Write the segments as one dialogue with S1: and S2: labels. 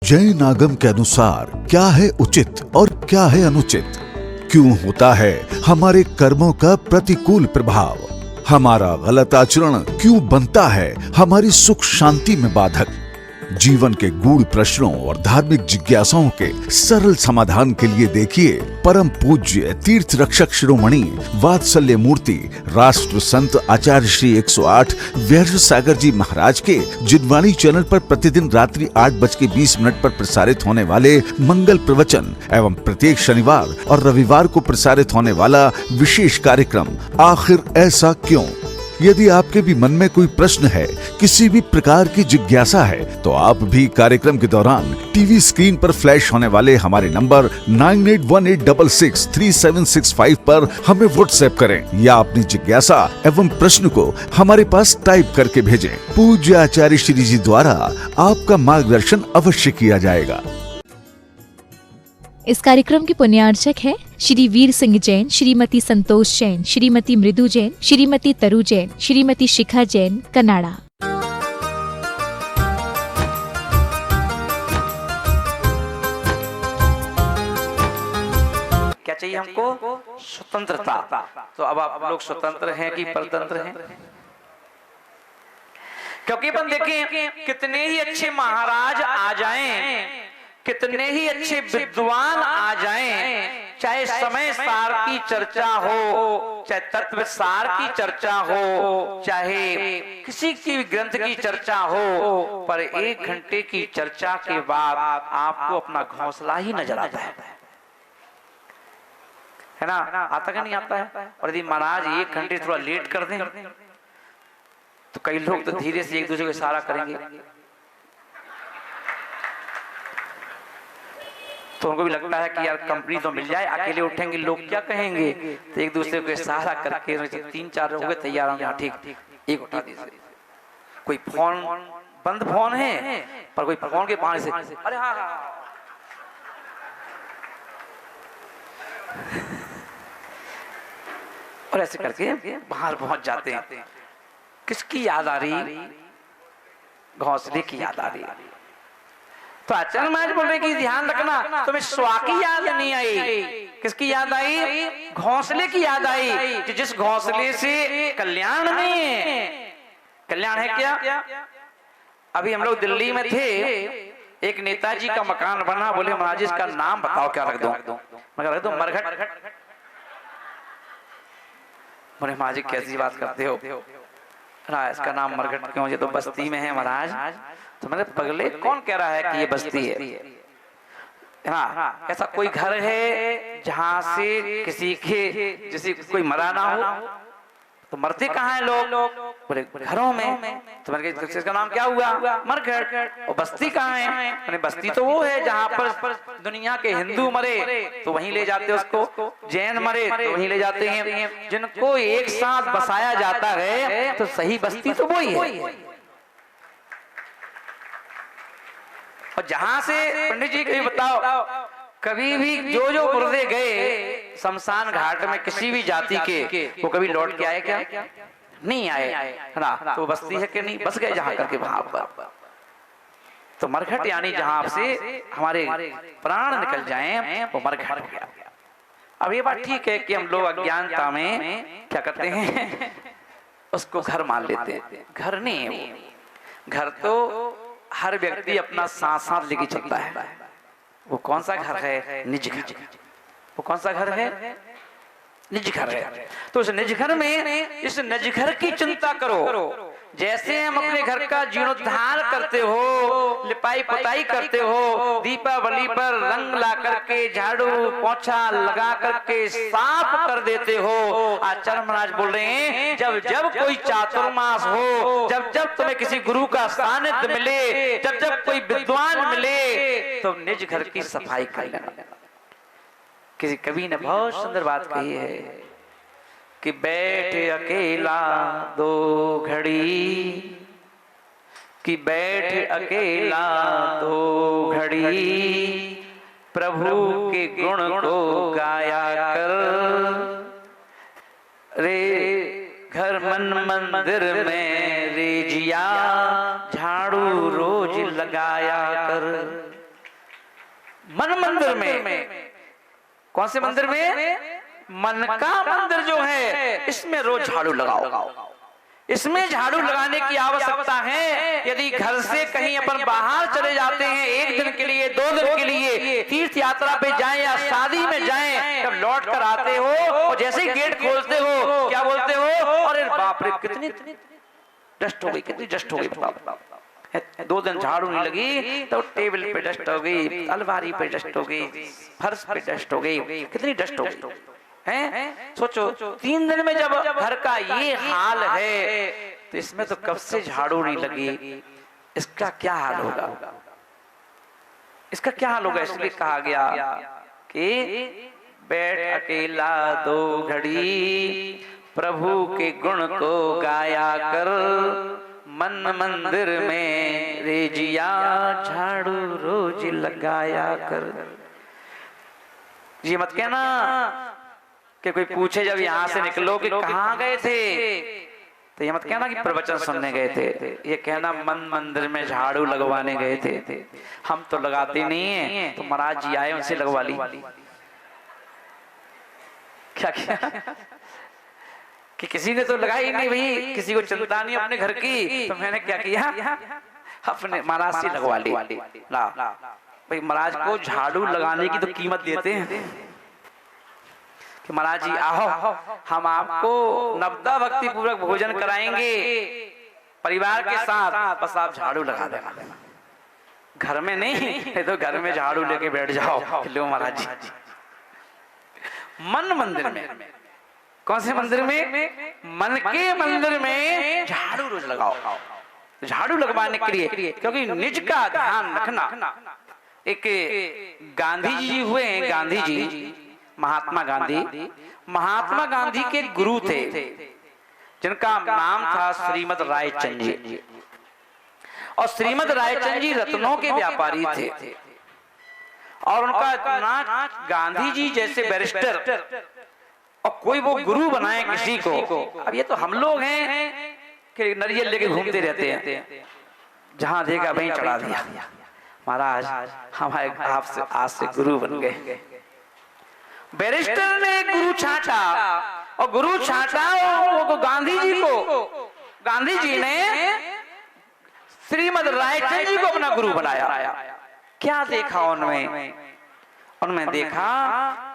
S1: जैन आगम के अनुसार क्या है उचित और क्या है अनुचित? क्यों होता है हमारे कर्मों का प्रतिकूल प्रभाव? हमारा गलत आचरण क्यों बनता है हमारी सुख शांति में बाधक? जीवन के गूढ़ प्रश्नों और धार्मिक जिज्ञासाओं के सरल समाधान के लिए देखिए परम पूज्य तीर्थ रक्षक शिरोमणि वात्सल्य मूर्ति राष्ट्र संत आचार्य श्री 108 व्यास सागर जी महाराज के जिनवाणी चैनल पर प्रतिदिन रात्रि 8:20 पर प्रसारित होने वाले मंगल प्रवचन एवं प्रत्येक शनिवार और रविवार को प्रसारित होने वाला विशेष कार्यक्रम आखिर ऐसा क्यों? यदि आपके भी मन में कोई प्रश्न है, किसी भी प्रकार की जिज्ञासा है, तो आप भी कार्यक्रम के दौरान टीवी स्क्रीन पर फ्लैश होने वाले हमारे नंबर 9818663765 पर हमें व्हाट्सएप करें या अपनी जिज्ञासा एवं प्रश्न को हमारे पास टाइप करके भेजें। पूज्य आचार्य श्री जी द्वारा आपका मार्गदर्शन अवश्य किया जाएगा।
S2: इस कार्यक्रम के पुण्यार्चक है श्री वीर सिंह जैन, श्रीमती संतोष जैन, श्रीमती मृदु जैन, श्रीमती तरु जैन, श्रीमती शिखा जैन, कनाडा।
S3: क्या चाहिए हमको? स्वतंत्रता। तो अब आप लोग स्वतंत्र हैं कि परतंत्र हैं? क्योंकि अपन देखें कितने ही अच्छे महाराज आ जाएं, कितने ही अच्छे विद्वान आ जाएं, चाहे समय सार की चर्चा हो, चाहे तत्व सार की चर्चा हो, चाहे किसी की भी ग्रंथ की चर्चा हो, पर 1 घंटे की चर्चा के बाद आपको अपना घोंसला ही नजर आता है ना? आता क्या नहीं आता है? और यदि महाराज 1 घंटे थोड़ा लेट कर दें तो कई लोग तो धीरे से एक दूसरे को इशारा करेंगे, तो उनको भी लगता है कि यार कंपनी तो मिल जाए, अकेले उठेंगे लोग क्या कहेंगे, तो एक दूसरे को इशारा करके 3-4 हो गए तैयार होंगे, हाँ ठीक, एक उठा दीजिए। कोई फोन बंद फोन है पर कोई फोन के पानी से अरे हाँ हाँ और ऐसे करके बाहर पहुंच जाते हैं। किसकी याद आ रही? घोंसले की याद आ रही। तो आचार्य महाराज बोल रहे कि ध्यान रखना, तुम्हें स्वा की याद नहीं आई। किसकी याद आई? घोंसले की याद आई कि जिस घोंसले से कल्याण नहीं है। कल्याण है क्या? अभी हम लोग दिल्ली में थे, एक नेताजी का मकान बना, बोले महाराज इसका नाम बताओ, क्या रख दो? मगर रख दो मरघट। बोले महाराज कैसी बात करते हो ना, इसका नाम मरघट क्यों? ये तो बस्ती में है महाराज। तो मैंने पगले कौन कह रहा है कि ये बस्ती है? हाँ, ऐसा कोई घर है जहां से किसी कोई मरा ना हो? तो मरते कहाँ हैं लोग? बोले घरों में। तो मैंने कहा इसका नाम क्या हुआ? मरघट। और बस्ती कहाँ है? मैंने बस्ती तो वो है जहां पर दुनिया के हिंदू मरे तो वहीं ले जाते उसको, जैन मरे तो वहीं ले जाते हैं, जिनको एक साथ बसाया जाता है। तो सही बस्ती तो वही है। और जहां से पंडित जी कभी बताओ, कभी भी जो मुर्दे गए शमशान घाट में किसी भी जाति के, वो कभी लौट के आए क्या? नहीं आए, है ना? तो बस्ती है कि नहीं? बस गए जहां करके वहां पर। तो मरघट यानी जहां से हमारे प्राण निकल जाएं, वो मरघट हो गया। अब ये बात ठीक है कि हम लोग अज्ञानता में क्या करते हैं, उसको घर मान लेते हैं। घर नहीं है वो। घर तो हर व्यक्ति अपना साथ लेके चलता है। वो कौन सा घर है? निज घर। वो कौन सा घर है? निज घर है। तो उस निज घर में इस निज घर की चिंता करो। जैसे हम अपने घर का जीर्णोद्धार करते हो, लिपाई पुताई करते हो, दीपावली पर रंग ला करके झाड़ू पोछा लगा करके साफ कर देते हो। आचार्य महाराज बोल रहे हैं जब जब कोई चातुर्मास हो, जब जब तुम्हें किसी गुरु का सानिध्य मिले, जब जब कोई विद्वान मिले, तो निज घर की सफाई कर लेना। किसी कवि ने बहुत सुंदर बात कही है कि बैठ अकेला 2 घड़ी, कि बैठ अकेला 2 घड़ी, प्रभु के गुण को गाया कर रे। घर मन मंदिर में रे जिया, झाड़ू रोज लगाया कर। मन मंदिर में, कौन से मंदिर में? मन का मंदिर जो है, इसमें रोज झाड़ू लगाओ। इसमें झाड़ू लगाने की आवश्यकता है। यदि घर से कहीं अपन बाहर चले जाते हैं, 1 दिन के लिए, 2 दिन के लिए, तीर्थ यात्रा पे जाएं या शादी में जाएं, जब लौट कर आते हो और जैसे ही गेट खोलते हो, क्या बोलते हो? अरे बाप रे, कितनी डस्ट हो गई, कितनी डस्ट हो गई। 2 दिन झाड़ू नहीं लगी तो टेबल पे डस्ट हो गई, अलमारी पे डस्ट हो गई, फर्श पे डस्ट हो गई, कितनी डस्ट हो गई हैं? सोचो 3 दिन में जब घर का ये हाल है, तो इसमें तो कब से झाड़ू नहीं लगी, इसका क्या हाल होगा? इसका क्या हाल होगा? इसलिए कहा गया कि बैठ अकेला 2 घड़ी, प्रभु के गुण को गाया कर, मन मंदिर में रेजिया झाड़ू रोज लगाया कर। ये मत कहना कि कोई पूछे जब यहाँ से निकलो कि कहाँ गए थे, तो ये मत कहना कि प्रवचन सुनने गए थे, ये कहना मन मंदिर में झाड़ू लगवाने गए थे। हम तो लगाते नहीं है, तो महाराज जी आए उनसे लगवा ली। क्या किया कि किसी ने तो लगाई नहीं भाई, किसी को चिंता नहीं अपने घर की, तो मैंने क्या किया, अपने महाराज से लगवा ली। ला भाई, महाराज को झाड़ू लगाने की तो कीमत देते हैं कि महाराज जी आओ, हम आपको नवदा भक्ति पूर्वक भोजन कराएंगे परिवार के साथ, बस आप झाड़ू लगा देना। घर में नहीं तो घर में झाड़ू लेके बैठ जाओ, लो महाराज जी। मन मंदिर में, कौन से मंदिर में? मन के मंदिर में झाड़ू रोज लगाओ। झाड़ू लगवाने के लिए, क्योंकि निज का ध्यान रखना। एक गांधी जी हुए हैं, गांधी जी, महात्मा गांधी। महात्मा गांधी के गुरु थे जिनका नाम था श्रीमद रायचंद जी, और श्रीमद रायचंद जी रत्नों के व्यापारी थे, और उनका इतना गांधी जी जैसे बैरिस्टर और कोई वो गुरु बनाए किसी को। अब ये तो हम लोग हैं कि नरियल लेके घूमते रहते हैं, जहां देखा वहीं चढ़ा दिया। महाराज हमारे आपसे आज से गुरु बन गए। बैरिस्टर ने गुरु छांटा, और गुरु छांटा वो गांधी जी को, गांधी जी ने श्रीमद रायचंद जी को अपना गुरु बनाया। क्या देखा उनमें? उनमें देखा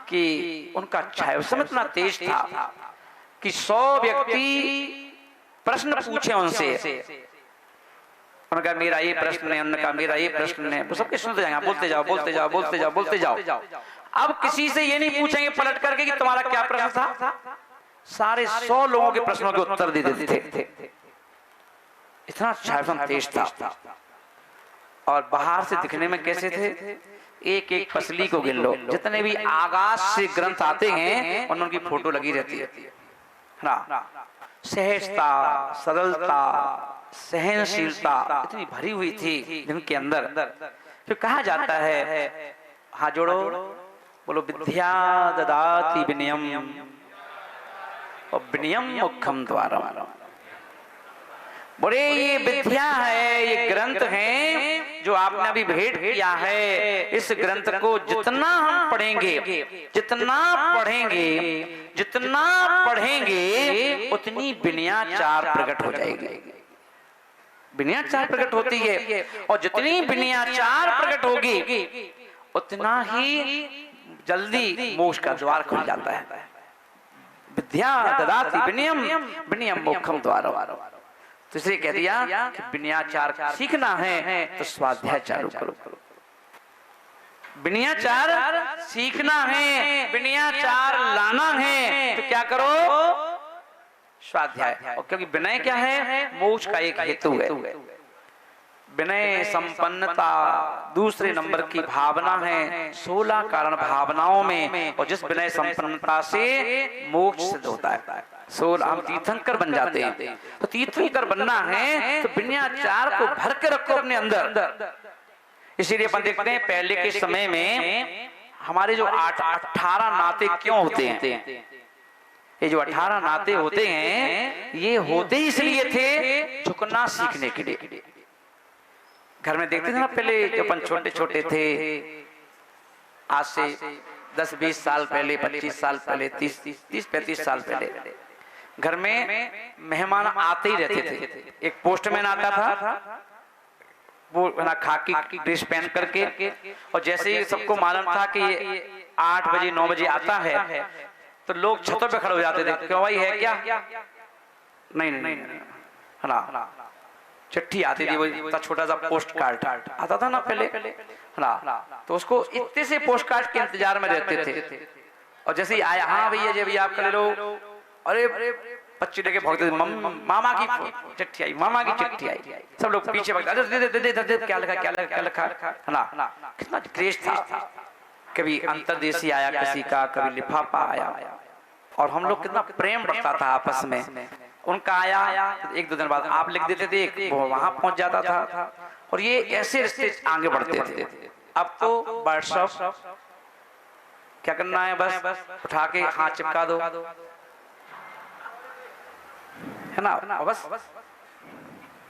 S3: कि उनका छाया इतना तेज था कि 100 व्यक्ति प्रश्न पूछे उनसे, उनका मेरा ये प्रश्न है, उनका मेरा ये प्रश्न है, वो सबके सुनते जाएंगे, बोलते जाओ बोलते जाओ बोलते जाओ बोलते जाओ। अब किसी से ये नहीं पूछेंगे पलट करके कि तुम्हारा क्या प्रश्न था, सारे 100 लोगों के प्रश्नों के उत्तर दे देते थे। इतना छाया तेज था। और बाहर से दिखने में कैसे थे? एक एक पसली को गिन लो, जितने भी आकाश से ग्रंथ आते हैं उनकी फोटो लगी रहती है ना। सहजता, सरलता, सहनशीलता इतनी भरी हुई थी जिनके अंदर। तो कहा जाता है, हाथ जोड़ो, बोलो विद्या ददाति विनयम और विनयम मुखम द्वारम। बोले ये विद्या है, ये ग्रंथ है जो आपने अभी भेंट किया है। इस ग्रंथ को जितना हम पढ़ेंगे, जितना पढ़ेंगे, जितना पढ़ेंगे, उतनी विनयाचार प्रकट हो जाएगी। विनयाचार प्रकट होती है, और जितनी विनयाचार प्रकट होगी उतना ही जल्दी मोक्ष का द्वार खुल जाता है। विद्या ददाति विनयम, विनयम मोक्षम द्वारम। तो इसलिए कह दिया कि विनयाचार सीखना है तो स्वाध्याय चालू करो। विनयाचार सीखना है, विनयाचार लाना है, तो क्या करो? स्वाध्याय। और क्योंकि विनय क्या है? मोक्ष का एक हेतु है। विनय संपन्नता दूसरे नंबर की भावना है 16 कारण भावनाओं में, और जिस विनय संपन्नता से मोक्ष सिद्ध होता है। 16 हम तीर्थंकर बन जाते हैं। तो तीर्थंकर बनना है तो विनयाचार को भर के रखो अपने अंदर। इसीलिए अपन देखते हैं पहले के समय में हमारे जो 18 नाते क्यों होते हैं? ये जो 18 नाते होते हैं, ये होते इसलिए थे झुकना सीखने के लिए। घर में देखते थे ना पहले, जब अपन छोटे छोटे थे आज से 10-20 साल पहले, 25 साल पहले, 30-35 साल पहले घर में मेहमान आते ही रहते थे। एक पोस्टमैन आता था, वो ना खाकी ड्रेस पहन करके, और जैसे ही सबको मालूम था कि ये 8 बजे 9 बजे आता है तो लोग छतों पे खड़े हो जाते थे। क्यों भाई, है क्या? नहीं नहीं, है ना, चिट्ठी आती थी, वो छोटा सा पोस्ट कार्ड आता था ना पहले, है ना, तो उसको इतने से पोस्ट कार्ड के इंतजार में रहते थे। और जैसे ही आया, हाँ भैया जी भैया आप कर लो, अरे बच्चे लेके भागते थे, मामा की चिट्ठी आई, मामा की चिट्ठी आई, सब लोग पीछे भागते, दे दे दे दे, क्या लिखा क्या लिखा क्या लिखा, है ना। कितना क्रेज था। कभी अंतरदेशी आया किसी का, कभी लिफाफा आया, और हम लोग कितना प्रेम बढ़ता था आपस में। उनका आया, 1-2 दिन बाद आप लिख देते थे, वो वहां पहुंच जाता था, और ये ऐसे रिश्ते आगे बढ़ते थे। अब तो व्हाट्सएप, क्या करना है, बस उठा के हाथ चिपका दो, है ना, बस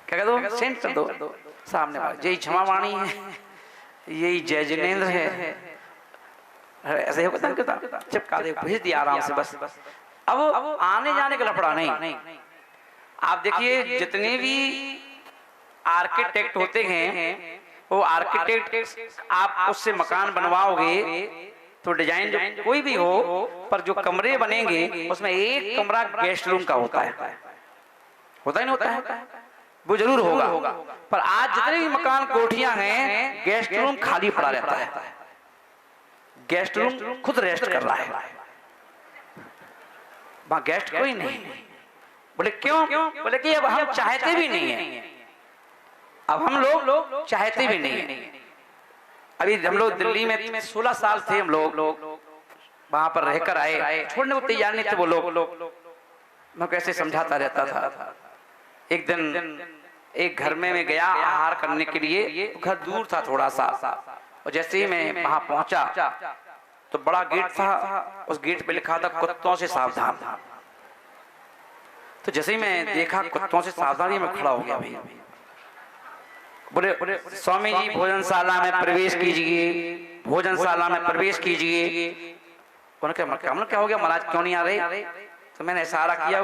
S3: क्या कर दो, सेंड कर दो सामने वाले। यही क्षमावाणी है, यही जय जिनेन्द्र है, ऐसे होता है, चिपका दे, भेज दिया आराम से, बस। अब आने जाने का लफड़ा नहीं। आप देखिए जितने भी आर्किटेक्ट होते हैं, वो आर्किटेक्ट आप उससे मकान बनवाओगे तो डिजाइन जो कोई भी हो, पर जो कमरे बनेंगे उसमें एक कमरा गेस्ट रूम का होता है, होता ही नहीं होता है, वो जरूर होगा। पर आज जितने भी मकान कोठियां हैं, गेस्ट रूम खाली पड़ा रहता है, गेस्ट रूम खुद रेस्ट कर रहा है, वहां गेस्ट कोई नहीं। बोले क्यों? बोले कि अब हम चाहते भी नहीं है, अब हम लोग चाहते भी नहीं है। अभी हम लोग दिल्ली में 16 साल थे, हम लोग वहां पर रहकर आए, छोड़ने को तैयार नहीं थे वो लोग। मैं कैसे समझाता रहता था। एक दिन एक घर में मैं गया आहार करने के लिए, घर दूर था थोड़ा सा, और जैसे ही मैं वहां पहुंचा तो बड़ा गेट था, उस गेट पे लिखा था कुत्तों से सावधान। तो जैसे ही मैं देखा कुत्तों से सावधानी, में खड़ा हो गया। भैया बोले स्वामी जी भोजनशाला में प्रवेश कीजिए, भोजनशाला में प्रवेश कीजिए। उन्होंने क्या हो गया महाराज, क्यों नहीं आ रहे? तो मैंने इशारा किया,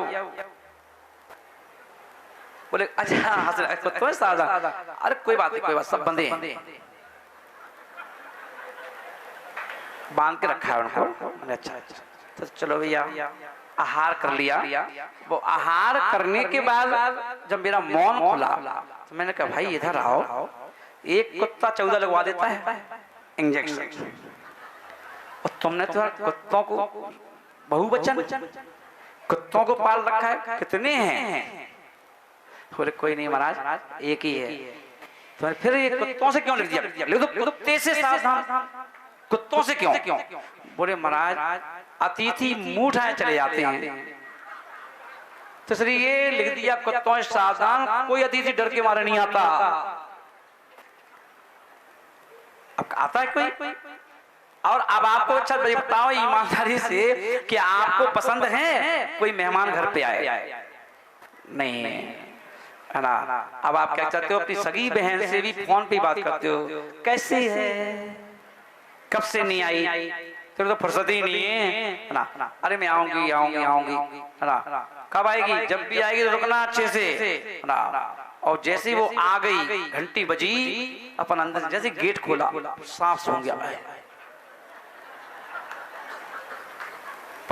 S3: बोले अच्छा कुत्तों से सावधान, अरे कोई बात नहीं, कोई बात, सब बंदे हैं, बांध के रखा है उनको। मैंने अच्छा तो चलो भैया आहार कर लिया। वो आहार करने के बाद जब मेरा मौन खुला तो मैंने कहा भाई इधर आओ, एक कुत्ता 14 लगवा देता है इंजेक्शन, और तुमने तो कुत्तों को बहुवचन कुत्तों को पाल रखा है, कितने हैं? बोले कोई नहीं महाराज एक ही है। तो फिर ये कुत्तों से क्यों लिख दिया? लिख दो कुत्ते से सावधान, कुत्तों से क्यों? बोले महाराज अतिथि मुंह उठाए चले जाते हैं, तो इसलिए ये लिख दिया कुत्तों से सावधान, कोई अतिथि डर के मारे नहीं आता। अब आता है कोई? और अब आपको अच्छा बताओ ईमानदारी से कि आपको पसंद है कोई मेहमान घर पे आए? नहीं, है ना। अब आप क्या चाहते हो, अपनी सगी बहन से भी फोन पे बात करते हो, कैसी है, कब से नहीं आई, तेरे तो फुर्सत ही नहीं है ना। अरे मैं आऊंगी, है ना। कब आएगी? जब भी आएगी तो रुकना अच्छे से, है ना। और जैसे वो आ गई, घंटी बजी, अपन अंदर जैसे गेट खोला, सांप सूंघ गया,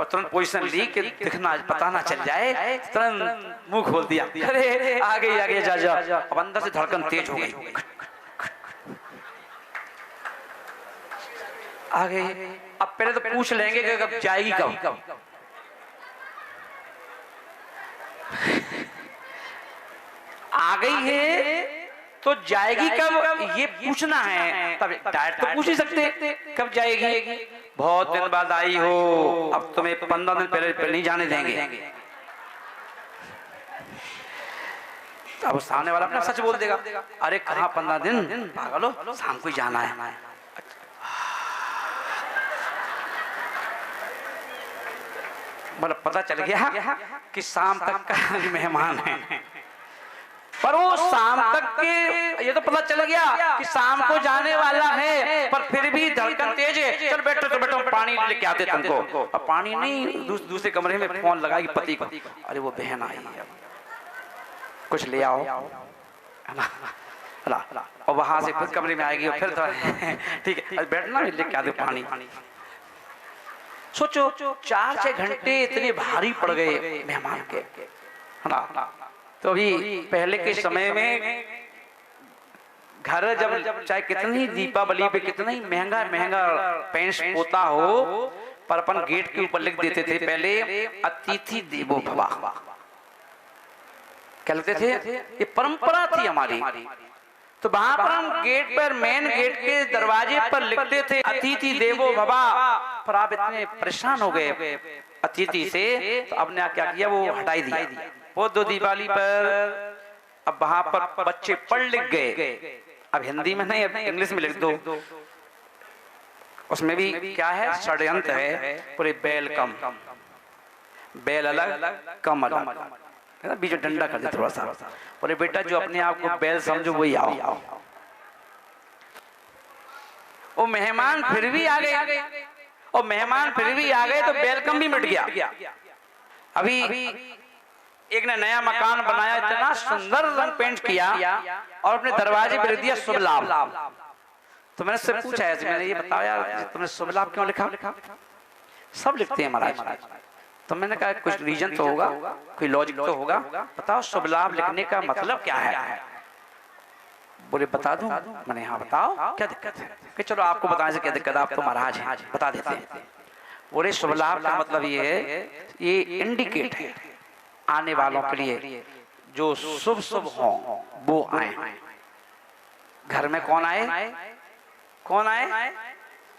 S3: तुरंत पोजीशन ली कि दिखना पता ना चल जाए, तुरंत मुंह खोल दिया, अरे आ गई जा। अब अंदर से धड़कन तेज हो गई, आ गई। अब पहले तो पूछ लेंगे कि कब जाएगी, कब आ गई है तो जाएगी कब, ये पूछना है। तब डायरेक्ट तो पूछ ही सकते कब जाएगी। बहुत दिन बाद आई हो, अब तुम्हें 15 दिन पहले नहीं जाने देंगे। अब सामने वाला अपना सच बोल देगा, अरे कहाँ 15 दिन, पागल हो, शाम को ही जाना है। मतलब पता चल गया कि शाम तक का मेहमान है, पर वो शाम तक के ये तो पता चल गया कि शाम को जाने वाला है, पर फिर भी धड़कन तेज है। चल बैठो तो बैठो, पानी लेके आते तुमको। अब पानी नहीं, दूसरे कमरे में फोन लगाई पति को, अरे वो बहन आई है, कुछ ले आओ, है ना। और वहां से फिर कमरे में आएगी और फिर ठीक है बैठना, लेके आते पानी। सोचो 4-6 घंटे इतने भारी पड़ गए मेहमान के, है ना। तो अभी पहले के समय में घर जब चाहे कितनी दीपावली पे कितना ही महंगा महंगा पेंट पोता हो, पर अपन गेट के ऊपर लिख देते थे पहले, अतिथि देवो भव। क्या लिखते थे? ये परंपरा थी हमारी। तो वहां पर हम गेट पर, मेन गेट के दरवाजे पर लिखते थे अतिथि देवो भव। पर आप इतने परेशान हो गए अतिथि से, तो आपने क्या किया, वो हटाई दिया। वो 2 दिवाली पर अब वहां पर बच्चे पढ़ लिख गए, अब हिंदी में नहीं, अब इंग्लिश में लिख दो। उसमें भी क्या है, षड्यंत्र है पूरे। बेल कम, बेल अलग कम अलग, बीच में डंडा कर दे थोड़ा सा, बोले बेटा जो अपने आप को बेल समझो वही आओ। वो मेहमान फिर भी आ गए, और मेहमान फिर भी आ गए तो वेलकम भी मिट गया। अभी एक ने नया मकान बनाया, इतना सुंदर रंग पेंट किया और अपने दरवाजे पर लिख दिया शुभ लाभ। तो मैंने उससे पूछा है, मैंने ये बताया यार तुमने शुभ लाभ क्यों लिखा? सब लिखते हैं महाराज। तो मैंने कहा कुछ रीजन तो होगा, कोई लॉजिक तो होगा, बताओ शुभ लाभ लिखने का मतलब क्या है? बोले बता दूं? मैंने हाँ बताओ, क्या दिक्कत है? कि चलो आपको बताने से क्या दिक्कत, आप तो महाराज हैं, बता देते हैं। बोले शुभ लाभ का मतलब ये है, ये इंडिकेट है आने वालों के लिए जो शुभ शुभ हो वो आए। घर में कौन आए? कौन आए?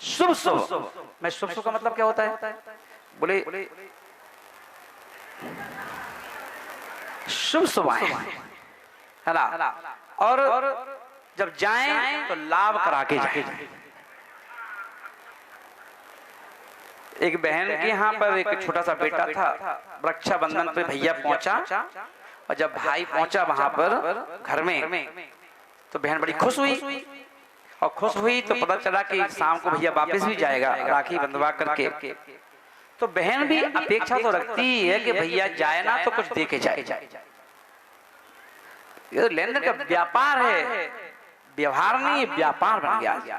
S3: शुभ शुभ। मैं शुभ शुभ का मतलब क्या होता है? बोले शुभ शुभ आए, है ना। और जब जाएं तो लाभ करा के जाएं। एक बहन के यहाँ पर एक छोटा सा बेटा था, रक्षाबंधन पे भैया पहुंचा, और जब भाई पहुंचा वहां पर घर में, तो बहन बड़ी खुश हुई। और खुश हुई तो पता चला कि शाम को भैया वापस भी जाएगा राखी बंधवा करके। तो बहन भी अपेक्षा तो रखती है कि भैया जाए ना तो कुछ दे के जाए। ये लेन देन का व्यापार है, व्यवहार नहीं, व्यापार बन गया।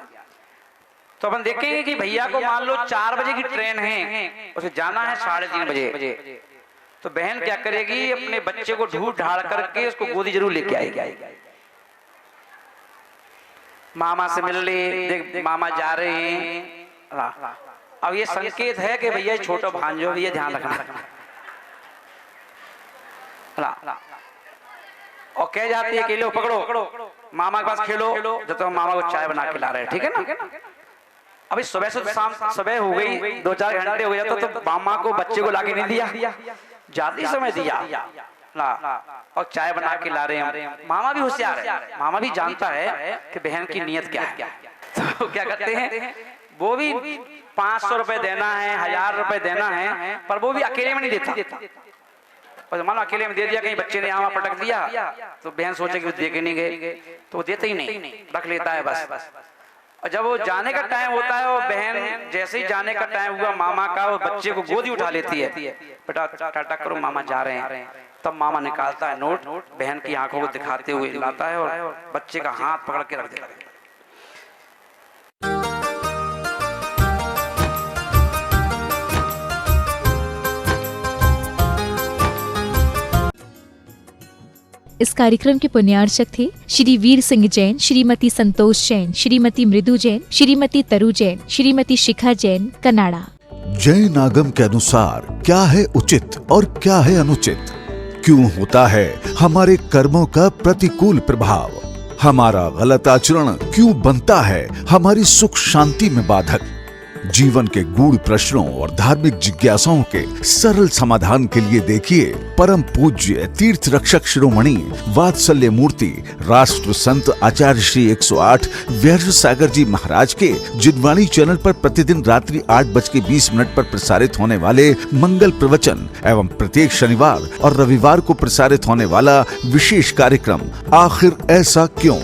S3: तो अपन देखेंगे कि भैया को मान लो 4 बजे की ट्रेन है, उसे जाना है 3:30 बजे, तो बहन क्या करेगी, अपने बच्चे को ढूंढ ढाड़ करके उसको गोदी जरूर लेके आएगी। मामा से मिल ले, देख मामा जा रहे हैं। अब ये संकेत है कि भैया छोटा भांजो, भैया ध्यान रखना। और कह जाती है कि लो पकड़ो, मामा के पास खेलो, जब तक मामा को चाय बना के ला रहे हैं, ठीक है ना। अभी सुबह से शाम सुबह हो गई, 2-4 घंटे हो जाता, तो मामा को बच्चे को लाके नहीं दिया, जाते समय दिया ना, और चाय बना के ला रहे हैं। मामा भी होशियार है, मामा भी जानता है कि बहन की नीयत क्या है। तो क्या करते हैं, वो भी 500 रुपए देना है, 1000 रुपए देना है, पर वो भी अकेले में नहीं देता। और मान लो अकेले में दे दिया, कहीं बच्चे ने यहाँ पटक दिया तो बहन सोचे कि वो दे के नहीं गए, तो वो देते ही नहीं, रख लेता है बस। और जब वो जाने का टाइम होता है, वो बहन जैसे ही जाने का टाइम हुआ मामा का, वो बच्चे को गोदी उठा लेती है, बेटा टाटा करो मामा जा रहे हैं। तब मामा निकालता है नोट, बहन की आंखों को दिखाते हुए लाता है और बच्चे का हाथ पकड़ के रख देता है।
S2: इस कार्यक्रम के पुण्यार्चक थे श्री वीर सिंह जैन, श्रीमती संतोष जैन, श्रीमती मृदु जैन, श्रीमती तरु जैन, श्रीमती शिखा जैन, कनाडा।
S1: जैन आगम के अनुसार क्या है उचित और क्या है अनुचित? क्यों होता है हमारे कर्मों का प्रतिकूल प्रभाव? हमारा गलत आचरण क्यों बनता है हमारी सुख शांति में बाधक? जीवन के गूढ़ प्रश्नों और धार्मिक जिज्ञासाओं के सरल समाधान के लिए देखिए परम पूज्य तीर्थ रक्षक शिरोमणि वात्सल्य मूर्ति राष्ट्र संत आचार्य श्री 108 व्यास सागर जी महाराज के जिनवाणी चैनल पर प्रतिदिन रात्रि 8:20 पर प्रसारित होने वाले मंगल प्रवचन एवं प्रत्येक शनिवार और रविवार को प्रसारित होने वाला विशेष कार्यक्रम आखिर ऐसा क्यों।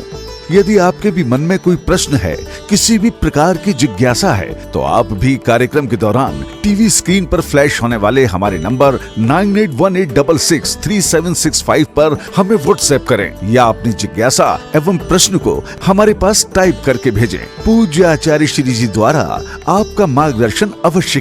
S1: यदि आपके भी मन में कोई प्रश्न है, किसी भी प्रकार की जिज्ञासा है, तो आप भी कार्यक्रम के दौरान टीवी स्क्रीन पर फ्लैश होने वाले हमारे नंबर 9818663765 पर हमें व्हाट्सएप करें या अपनी जिज्ञासा एवं प्रश्न को हमारे पास टाइप करके भेजें। पूज्य आचार्य श्री जी द्वारा आपका मार्गदर्शन अवश्य